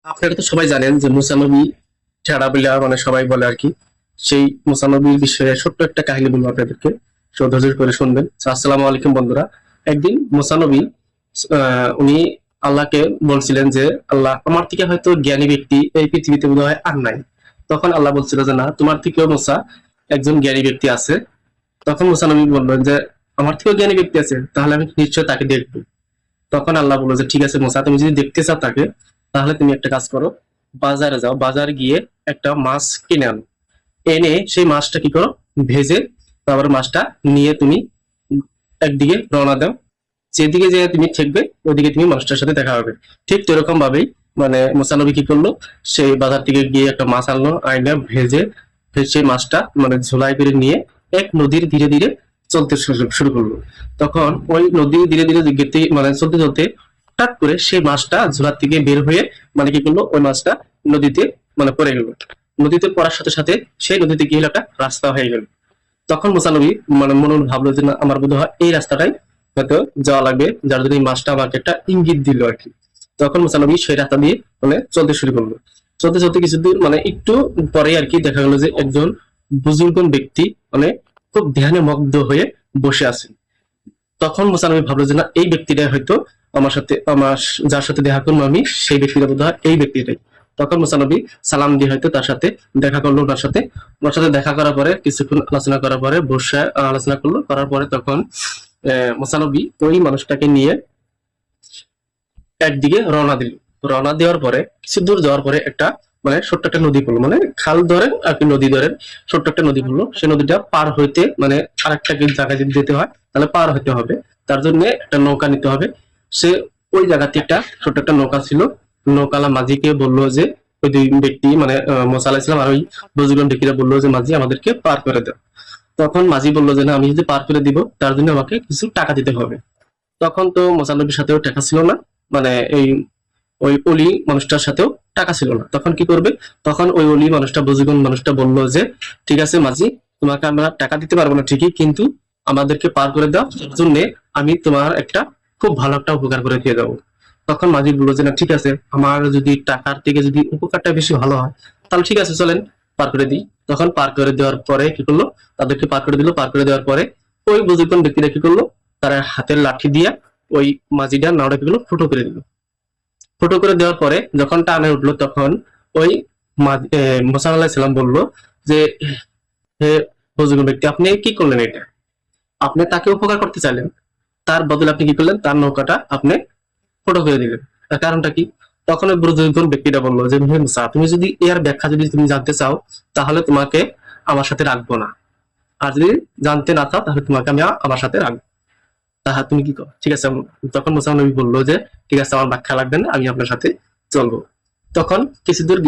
আপনারা তো সবাই জানেন যে মুসা নবী ছাড়া বলে মানে সবাই বলে আর কি। সেই মুসা নবীর বিষয়ে ছোট্ট একটা কাহিনী বলবো আপনাদেরকে, ধৈর্য করে শুনবেন। আসসালামু আলাইকুম বন্ধুরা। একদিন মুসা নবী উনি আল্লাহকে বলছিলেন যে আল্লাহ, আমার থেকে হয়তো জ্ঞানী ব্যক্তি এই পৃথিবীতে বোধ হয় আর নাই। তখন আল্লাহ বলছিল যে না, তোমার থেকেও মুসা একজন জ্ঞানী ব্যক্তি আছে। তখন মুসা নবী বললেন যে আমার থেকেও জ্ঞানী ব্যক্তি আছে, তাহলে আমি নিশ্চয় তাকে দেখবো। তখন আল্লাহ বললো যে ঠিক আছে মুসা, তুমি যদি দেখতে চাও তাকে, তাহলে তুমি একটা কাজ করো, বাজারে যাও, বাজারে গিয়ে একটা মাছ কিনে আনো। এনে সেই মাছটা কি করো, ভেজে তারপরে মাছটা নিয়ে তুমি একদিকে রওনা দাও। যেদিকে যে তুমি ঠেকবে ওইদিকে তুমি মানুষটার সাথে দেখা হবে। ঠিক এরকম ভাবেই মানে মুসা নবী কি করলো, সেই বাজার থেকে গিয়ে একটা মাছ আনলো, আইনা ভেজে সেই মাছটা মানে ঝোলাই করে নিয়ে এক নদীর ধীরে ধীরে চলতে শুরু করলো। তখন ওই নদী ধীরে ধীরে গেতে মানে চলতে চলতে হঠাৎ করে সেই মাছটা ঝোলার থেকে বের হয়ে মানে কি করলো, ওই মাছটা নদীতে মানে পড়ে গেল। নদীতে পড়ার সাথে সাথে সেই নদীতে গিয়ে একটা রাস্তা হয়ে গেল। তখন মুসা নবী মানে মনে মনে ভাবলো যে না, আমার বোধ হয় এই রাস্তাটাই হয়তো যাওয়া লাগবে, যার জন্য এই মাছটা আমাকে একটা ইঙ্গিত দিল আর কি। তখন মুসা নবী সেই রাস্তা দিয়ে মানে চলতে শুরু করলো। চলতে চলতে কিছু দূর মানে একটু পরে আর কি দেখা গেল যে একজন বুজুর্গ ব্যক্তি মানে খুব ধ্যানে মগ্ন হয়ে বসে আছেন। তখন মুসা নবী ভাবলো যে না, এই ব্যক্তিটাই হয়তো আমার সাথে, আমার যার সাথে দেখা করবো আমি, সেই ব্যক্তিটা বোধ হয় এই ব্যক্তিটাই। তখন মুসা নবী সালাম দিয়ে হয়তো তার সাথে দেখা করলো। ওনার সাথে দেখা করার পরে কিছুক্ষণ আলোচনা করার পরে বসে আলোচনা করলো, করার পরে তখন মুসা নবী ওই মানুষটাকে নিয়ে একদিকে রওনা দিল। রওনা দেওয়ার পরে কিছু দূর যাওয়ার পরে একটা মানে ছোট্ট একটা নদী পড়লো, মানে খাল ধরেন আর কি, নদী ধরেন, ছোট্ট একটা নদী পড়লো। সেই নদীটা পার হইতে মানে আরেকটা জায়গায় যদি যেতে হয় তাহলে পার হইতে হবে, তার জন্য একটা নৌকা নিতে হবে। সে ওই জায়গাতে একটা ছোট্ট একটা নৌকা ছিল। নৌকালা মাঝিকে বললো যে, ওই দুই ব্যক্তি মানে মোসা আলাহিসাম আর ওই বুজুর্গ ব্যক্তিরা বললো যে মাঝি আমাদেরকে পার করে দাও। তখন মাঝি বললো যে না, আমি যদি পার করে দিব তার জন্য আমাকে কিছু টাকা দিতে হবে। তখন তো মোসা নবীর সাথেও টাকা ছিল না, মানে এই ওই অলি মানুষটার সাথেও টাকা ছিল না। তখন কি করবে, তখন ওই অলি মানুষটা বুজুর্গ মানুষটা বললো যে ঠিক আছে মাঝি, তোমাকে আমরা টাকা দিতে পারবো না ঠিকই, কিন্তু আমাদেরকে পার করে দাও, তার জন্য আমি তোমার একটা খুব ভালো একটা উপকার করে দিয়ে দেবো। তখন মাঝি বললো যে না ঠিক আছে, আমার যদি টাকার থেকে যদি উপকারটা বেশি ভালো হয় তাহলে ঠিক আছে, চলেন পার করে দিই। তখন পার করে দেওয়ার পরে কি করলো, তাদেরকে পার করে দিল। পার করে দেওয়ার পরে ওই বুজুর্গ ব্যক্তিরা কি করলো, তারা হাতের লাঠি দিয়ে ওই মাঝিটা নাওটা কি করলো, ফুটো করে দিল। ফুটো করে দেওয়ার পরে যখন টানে উঠলো, তখন ওই মোসা আলাহিসাল্লাম সাল্লাম বললো যে হে বুজুর্গ ব্যক্তি, আপনি কি করলেন এটা? আপনি তাকে উপকার করতে চাইলেন, তার বদলে আপনি কি করলেন, তার নৌকাটা আপনি ফুটো করে দিলেন। তার কারণটা কি? তখন ওই বুজুর্গ ব্যক্তিটা বললো যে হে মুসা, তুমি যদি এর ব্যাখ্যা যদি তুমি জানতে চাও তাহলে তোমাকে আমার সাথে রাখবো না, আর যদি জানতে না চাও তাহলে তোমাকে আমি আমার সাথে রাখবো। তাহা তুমি কি করো, ঠিক আছে। তখন মুসা নবী বললো যে ঠিক আছে, আমার ব্যাখ্যা লাগবে না, আমি আপনার সাথে চলবো। তখন কিছু দূর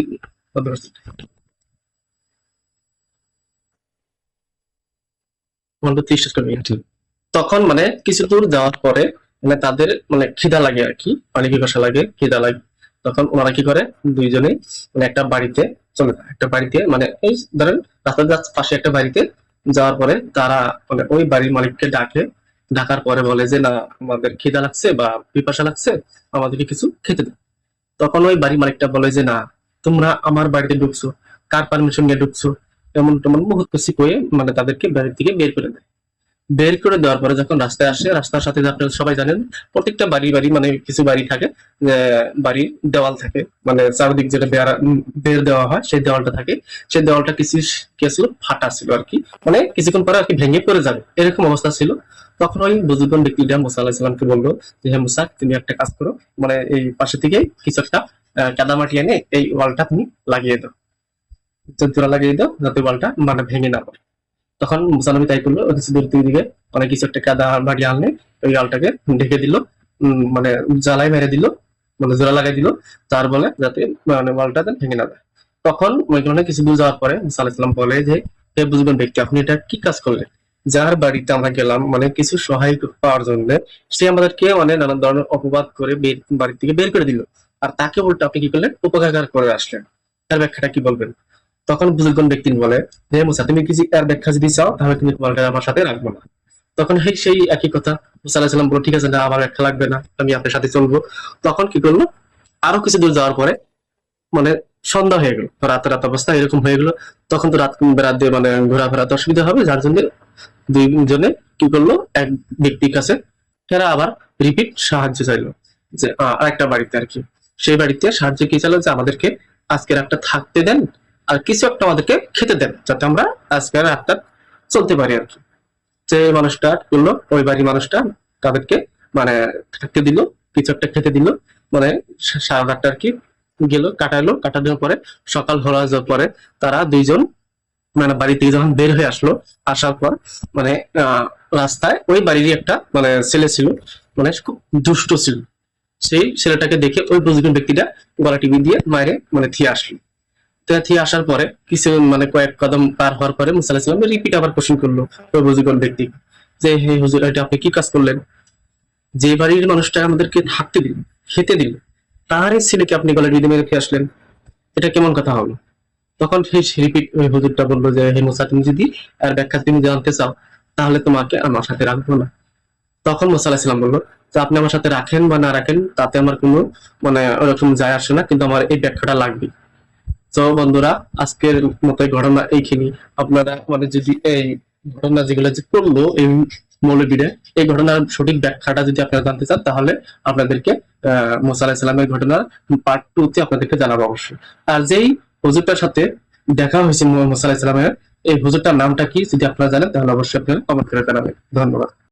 তখন মানে কিছু দূর যাওয়ার পরে মানে তাদের মানে খিদা লাগে আর কি, পানি পিপাসা লাগে, খিদা লাগে। তখন ওনারা কি করে, দুইজনে মানে একটা বাড়িতে চলে যায়। একটা বাড়িতে মানে এই ধরেন রাস্তার পাশে একটা বাড়িতে যাওয়ার পরে তারা মানে ওই বাড়ির মালিককে ডাকে। ডাকার পরে বলে যে না, আমাদের খিদা লাগছে বা পিপাসা লাগছে, আমাদেরকে কিছু খেতে দাও। তখন ওই বাড়ির মালিকটা বলে যে না, তোমরা আমার বাড়িতে ঢুকছো, কার পারমিশন নিয়ে ঢুকছো, এমন তেমন মুহূর্ত কষি কয়ে মানে তাদেরকে বাড়ি থেকে বের করে দেয়। বের করে দেওয়ার পরে যখন রাস্তায় আসে, রাস্তার সাথে আপনারা সবাই জানেন প্রত্যেকটা বাড়ি বাড়ি মানে কিছু বাড়ি থাকে, যে বাড়ির দেওয়াল থাকে, মানে চারদিক যেটা বের দেওয়া হয় সেই দেওয়ালটা থাকে। সেই দেওয়ালটা কিছু কি ছিল, ফাটা ছিল আর কি, মানে কিছুক্ষণ পরে আর কি ভেঙে পড়ে যাবে এরকম অবস্থা ছিল। তখন ওই বুজুর্গ ব্যক্তিটা মুসা আলাহিসাল্লামকে বললো যে হ্যাঁ মুসা, তুমি একটা কাজ করো, মানে এই পাশে থেকে কিছু একটা কাদামাটি এনে এই ওয়ালটা তুমি লাগিয়ে দাও, জোড়া লাগিয়ে দাও, যাতে ওয়ালটা মানে ভেঙে না পড়ে। তখন মুসা নবী তাই করলো, কিছু দূর দিকে অনেক কিছু একটা কাদা মাটি আনলে ওই আলটাকে ঢেকে দিল, মানে জ্বালাই মেরে দিল, মানে জোড়া লাগাই দিল, তার বলে যাতে মানে ওয়ালটা ভেঙে না যায়। তখন ওইখানে কিছু দূর যাওয়ার পরে মুসা আলাইহিস সালাম বলে যে হে বুঝবেন ব্যক্তি, আপনি এটা কি কাজ করলেন? যার বাড়িতে আমরা গেলাম মানে কিছু সহায় পাওয়ার জন্য, সে আমাদেরকে মানে নানান ধরনের অপবাদ করে বাড়ি থেকে বের করে দিল, আর তাকে উল্টো আপনি কি করলেন, উপকার করে আসলেন। তার ব্যাখ্যাটা কি বলবেন? তখন বুজুর্গ ব্যক্তি বলে হে মুসা, তুমি কি এর ব্যাখ্যা যদি চাও তাহলে তুমি তোমারটা আমার সাথে রাখবো না। তখন সেই একই কথা মুসা আলাহিস সালাম বলল ঠিক আছে, না আমার ব্যাখ্যা লাগবে না, আমি আপনার সাথে চলবো। তখন কি করলো, আরো কিছু দূর যাওয়ার পরে মানে সন্ধ্যা হয়ে গেল, তো রাত রাত অবস্থা এরকম হয়ে গেল। তখন তো রাত বেরাত দিয়ে মানে ঘোরাফেরাতে অসুবিধা হবে, যার জন্য দুইজনে কি করলো, এক ব্যক্তির কাছে তারা আবার রিপিট সাহায্য চাইলো, যে আরেকটা বাড়িতে আর কি। সেই বাড়িতে সাহায্য কি চাইলো, যে আমাদেরকে আজকে রাতটা থাকতে দেন, আর কিছু একটা আমাদেরকে খেতে দেন, যাতে আমরা আজকে রাতটা চলতে পারি আর কি। যে মানুষটা করলো, ওই বাড়ির মানুষটা তাদেরকে মানে থাকতে দিল, কিছু একটা খেতে দিল, মানে সারা রাতটা আর কি গেল, কাটানোর পরে সকাল হওয়ার পরে তারা দুইজন মানে বাড়ি থেকে যখন বের হয়ে আসলো, আসার পর মানে রাস্তায় ওই বাড়িরই একটা মানে ছেলে ছিল, মানে খুব দুষ্ট ছিল। সেই ছেলেটাকে দেখে ওই বুজুর্গ ব্যক্তিটা গলা টিপি দিয়ে মায়ের মানে থিয়ে আসলো। তো থিয়ে আসার পরে কিছু মানে কয়েক কদম পার হওয়ার পরে মুসা আলাহিসাল্লাম রিপিট আবার কোশ্চেন করলো ওই বুজুর্গ ব্যক্তি, যে হে হুজুর, এটা আপনি কি কাজ করলেন? যে বাড়ির মানুষটা আমাদেরকে থাকতে দিল, খেতে দিল, তার ছেলেকে আপনি গলা টিপে মেরে খেয়ে আসলেন, এটা কেমন কথা হলো? তখন সেই রিপিট ওই হুজুরটা বললো যে হে মুসা, তুমি যদি আর ব্যাখ্যা তুমি জানতে চাও, তাহলে তোমাকে আমার সাথে রাখবো না। তখন মুসা আলাহিস সাল্লাম বললো যে আপনি আমার সাথে রাখেন বা না রাখেন তাতে আমার কোনো মানে ওরকম যায় আসে না, কিন্তু আমার এই ব্যাখ্যাটা লাগবে। তো বন্ধুরা, আজকের মতো এই ঘটনা এইখানে। আপনারা মানে যদি এই ঘটনা যেগুলো যে করলো এই মৌলবীরা, এই ঘটনার সঠিক ব্যাখ্যাটা যদি আপনারা জানতে চান, তাহলে আপনাদেরকে মুসা আলাহিস সাল্লামের ঘটনার পার্ট 2 তে আপনাদেরকে জানাবো অবশ্যই। আর যেই হুজুরটার সাথে দেখা হয়েছে মুসা আলাহিস সাল্লামের, এই হুজুরটার নামটা কি যদি আপনারা জানেন, তাহলে অবশ্যই আপনারা কমেন্ট করে জানাবেন। ধন্যবাদ।